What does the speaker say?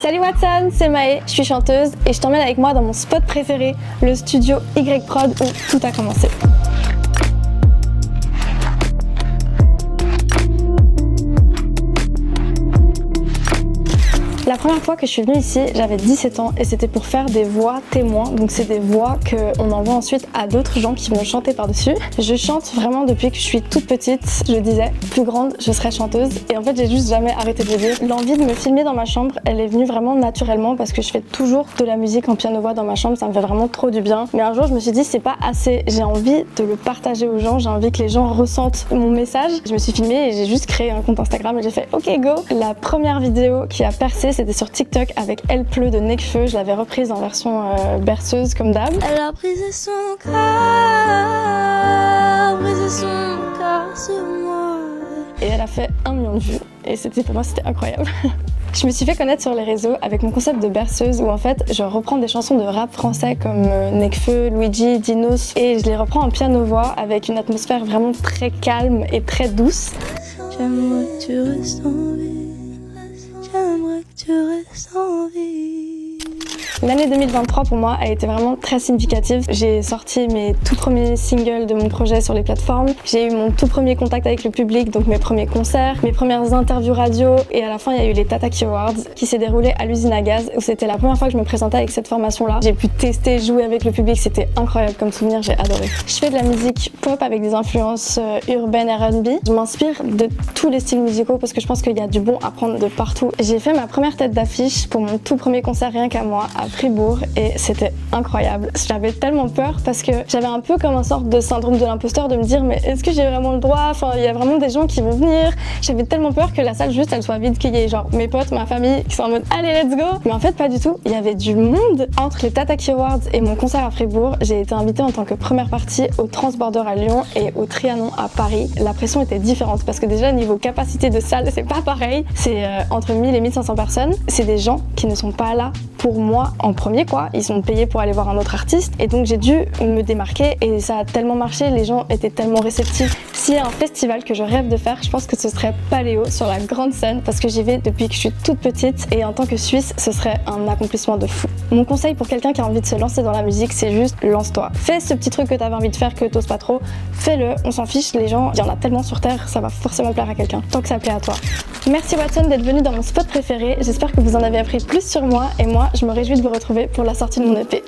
Salut Watson, c'est Maë, je suis chanteuse et je t'emmène avec moi dans mon spot préféré, le studio Y-Prod où tout a commencé. La première fois que je suis venue ici, j'avais 17 ans et c'était pour faire des voix témoins. Donc c'est des voix qu'on envoie ensuite à d'autres gens qui vont chanter par-dessus. Je chante vraiment depuis que je suis toute petite. Je disais, plus grande, je serai chanteuse. Et en fait, j'ai juste jamais arrêté de le dire. L'envie de me filmer dans ma chambre, elle est venue vraiment naturellement parce que je fais toujours de la musique en piano-voix dans ma chambre. Ça me fait vraiment trop du bien. Mais un jour, je me suis dit, c'est pas assez. J'ai envie de le partager aux gens. J'ai envie que les gens ressentent mon message. Je me suis filmée et j'ai juste créé un compte Instagram et j'ai fait, ok, go. La première vidéo qui a percé, c'était sur TikTok avec Elle pleut de Nekfeu. Je l'avais reprise en version berceuse comme d'hab. Elle a brisé son cœur sur moi. Et elle a fait 1 million de vues. Et pour moi, c'était incroyable. Je me suis fait connaître sur les réseaux avec mon concept de berceuse où en fait je reprends des chansons de rap français comme Nekfeu, Luigi, Dinos et je les reprends en piano-voix avec une atmosphère vraiment très calme et très douce. J'aimerais que tu restes en vie. J'aimerais que tu restes en vie. L'année 2023 pour moi a été vraiment très significative. J'ai sorti mes tout premiers singles de mon projet sur les plateformes. J'ai eu mon tout premier contact avec le public, donc mes premiers concerts, mes premières interviews radio et à la fin il y a eu les Tataki Awards qui s'est déroulé à l'usine à gaz où c'était la première fois que je me présentais avec cette formation-là. J'ai pu tester, jouer avec le public, c'était incroyable comme souvenir, j'ai adoré. Je fais de la musique pop avec des influences urbaines R&B. Je m'inspire de tous les styles musicaux parce que je pense qu'il y a du bon à prendre de partout. J'ai fait ma première tête d'affiche pour mon tout premier concert rien qu'à moi à Fribourg et c'était incroyable. J'avais tellement peur parce que j'avais un peu comme une sorte de syndrome de l'imposteur de me dire mais est-ce que j'ai vraiment le droit? Enfin, il y a vraiment des gens qui vont venir. J'avais tellement peur que la salle juste elle soit vide, qu'il y ait genre mes potes, ma famille qui sont en mode allez let's go. Mais en fait pas du tout. Il y avait du monde. Entre les Tataki Awards et mon concert à Fribourg, j'ai été invitée en tant que première partie au Transborder à Lyon et au Trianon à Paris. La pression était différente parce que déjà niveau capacité de salle c'est pas pareil. C'est entre 1000 et 1500 personnes. C'est des gens qui ne sont pas là pour moi en premier quoi, ils sont payés pour aller voir un autre artiste et donc j'ai dû me démarquer et ça a tellement marché, les gens étaient tellement réceptifs. S'il y a un festival que je rêve de faire, je pense que ce serait Paléo sur la grande scène parce que j'y vais depuis que je suis toute petite et en tant que Suisse, ce serait un accomplissement de fou. Mon conseil pour quelqu'un qui a envie de se lancer dans la musique, c'est juste lance-toi. Fais ce petit truc que t'avais envie de faire que t'oses pas trop, fais-le, on s'en fiche, les gens, il y en a tellement sur terre, ça va forcément plaire à quelqu'un, tant que ça plaît à toi. Merci Watson d'être venu dans mon spot préféré, j'espère que vous en avez appris plus sur moi et moi, je me réjouis de vous retrouver pour la sortie de mon EP.